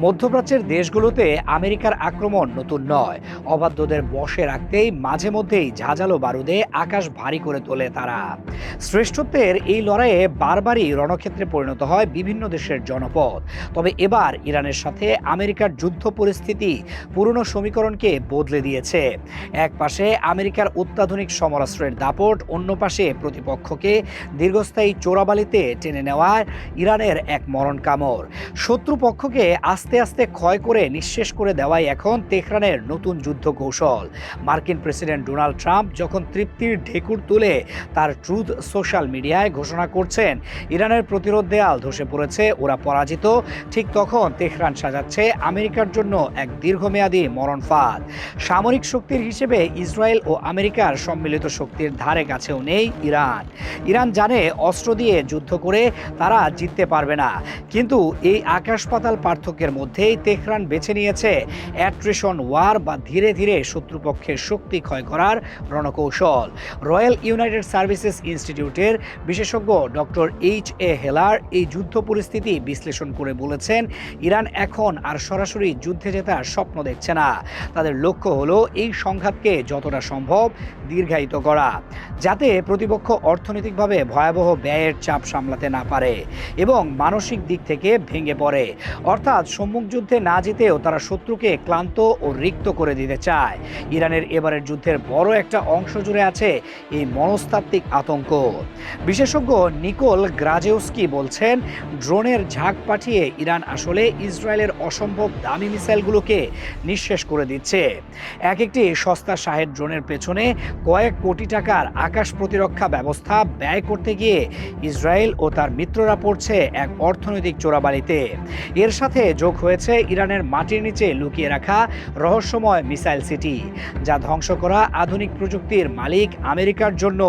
মধ্যপ্রাচ্যের দেশগুলোতে আমেরিকার আক্রমণ নতুন নয়। অবাধ্যদের বশে রাখতেই মাঝে মধ্যেই ঝাঁঝালো বারুদে আকাশ ভারী করে তোলে তারা। শ্রেষ্ঠত্বের এই লড়াইয়ে বারবারই রণক্ষেত্রে পরিণত হয় বিভিন্ন দেশের জনপদ। তবে এবার ইরানের সাথে আমেরিকার যুদ্ধ পরিস্থিতি পুরনো সমীকরণকে বদলে দিয়েছে। এক পাশে আমেরিকার অত্যাধুনিক সমরাস্ত্রের দাপট, অন্য পাশে প্রতিপক্ষকে দীর্ঘস্থায়ী চোরাবালিতে টেনে নেওয়ার ইরানের এক মরণ কামড়। শত্রুপক্ষকে আস্তে আস্তে ক্ষয় করে নিঃশেষ করে দেওয়াই এখন তেহরানের নতুন যুদ্ধ কৌশল। মার্কিন প্রেসিডেন্ট ডোনাল্ড ট্রাম্প যখন তৃপ্তির ঢেকুর তুলে তার ট্রুথ সোশ্যাল মিডিয়ায় ঘোষণা করছেন ইরানের প্রতিরোধ দেয়াল ধসে পড়েছে, ওরা পরাজিত, ঠিক তখন তেহরান সাজাচ্ছে আমেরিকার জন্য এক দীর্ঘমেয়াদী মরণ ফাঁদ। সামরিক শক্তির হিসেবে ইসরায়েল ও আমেরিকার সম্মিলিত শক্তির ধারে কাছেও নেই ইরান। ইরান জানে অস্ত্র দিয়ে যুদ্ধ করে তারা জিততে পারবে না, কিন্তু এই আকাশ পাতাল পার্থক্যের মধ্যেই তেহরান বেছে নিয়েছে অ্যাট্রিশন ওয়ার বা ধীরে ধীরে শত্রুপক্ষের শক্তি ক্ষয় করার রণকৌশল। রয়্যাল ইউনাইটেড সার্ভিসেস ইনস্টিটিউটের বিশেষজ্ঞ ডক্টর এইচ.এ. হেলার এই যুদ্ধ পরিস্থিতি বিশ্লেষণ করে বলেছেন, ইরান এখন আর সরাসরি যুদ্ধে জেতার স্বপ্ন দেখছে না। তাদের লক্ষ্য হলো এই সংঘাতকে যতটা সম্ভব দীর্ঘায়িত করা, যাতে প্রতিপক্ষ অর্থনৈতিকভাবে ভয়াবহ ব্যয়ের চাপ সামলাতে না পারে এবং মানসিক দিক থেকে ভেঙে পড়ে। অর্থাৎ সম্মুখ যুদ্ধে না জিতেও তারা শত্রুকে ক্লান্ত ও রিক্ত করে দিতে চায়। ইরানের এবারের যুদ্ধের বড় একটা অংশ জুড়ে আছে এই মনস্তাত্ত্বিক আতঙ্ক। বিশেষজ্ঞ নিকোল গ্রাজেউস্কি বলছেন, ড্রোনের ঝাঁক পাঠিয়ে ইরান আসলে ইসরায়েলের অসম্ভব দামি মিসাইলগুলোকে নিঃশেষ করে দিচ্ছে। এক একটি সস্তা শাহেদ ড্রোনের পেছনে কয়েক কোটি টাকার আকাশ প্রতিরক্ষা ব্যবস্থা ব্যয় করতে গিয়ে ইসরায়েল ও তার মিত্ররা পড়ছে এক অর্থনৈতিক চোরাবালিতে। এর সাথে যোগ হয়েছে ইরানের মাটির নিচে লুকিয়ে রাখা রহস্যময় মিসাইল সিটি, যা ধ্বংস করা আধুনিক প্রযুক্তির মালিক আমেরিকার জন্য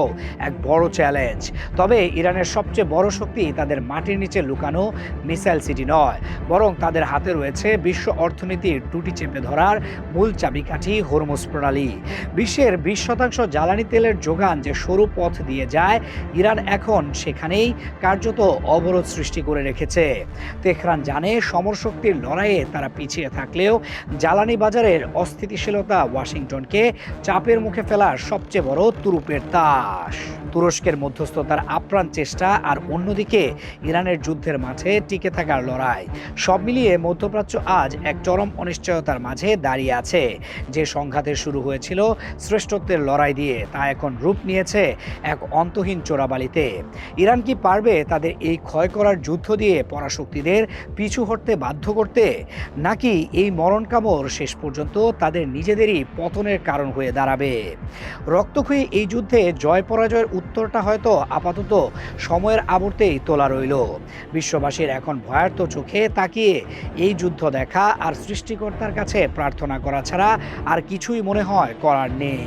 এক বড় চ্যালেঞ্জ। তবে ইরানের সবচেয়ে বড় শক্তি তাদের মাটির নিচে লুকানো মিসাইল সিটি নয়, বরং তাদের হাতে রয়েছে বিশ্ব অর্থনীতির টুটি চেপে ধরার মূল চাবিকাঠি হরমুজ প্রণালী। বিশ্বের 20% জ্বালানি তেলের যোগান যে সরু পথ দিয়ে যায়, ইরান এখন সেখানেই কার্যত অবরোধ সৃষ্টি করে রেখেছে। তেহরান জানে সমরশক্তির লড়াইয়ে তারা পিছিয়ে থাকলেও জ্বালানি বাজারের অস্থিতিশীলতা ওয়াশিংটনকে চাপের মুখে ফেলার সবচেয়ে বড় তুরুপের তাস। তুরস্কের মধ্যস্থতার আপ্রাণ চেষ্টা আর অন্যদিকে ইরানের যুদ্ধের মাঝে টিকে থাকার লড়াই, সব মিলিয়ে মধ্যপ্রাচ্য আজ এক চরম অনিশ্চয়তার মাঝে দাঁড়িয়ে আছে। যে সংঘাতের শুরু হয়েছিল শ্রেষ্ঠত্বের লড়াই দিয়ে, তা এখন রূপ নিয়েছে এক অন্তহীন চোরাবালিতে। ইরান কি পারবে তাদের এই ক্ষয় করার যুদ্ধ দিয়ে পরাশক্তিদের পিছু হটতে বাধ্য করতে, নাকি এই মরণ কামড় শেষ পর্যন্ত তাদের নিজেদেরই পতনের কারণ হয়ে দাঁড়াবে? রক্তক্ষয়ী এই যুদ্ধে জয় পরাজয়ের উত্তরটা হয়তো আপাতত সময়ের আবর্তেই তোলা রইল। বিশ্ববাসীর এখন ভয়ার্ত চোখে তাকিয়ে এই যুদ্ধ দেখা আর সৃষ্টিকর্তার কাছে প্রার্থনা করা ছাড়া আর কিছুই মনে হয় করার নেই।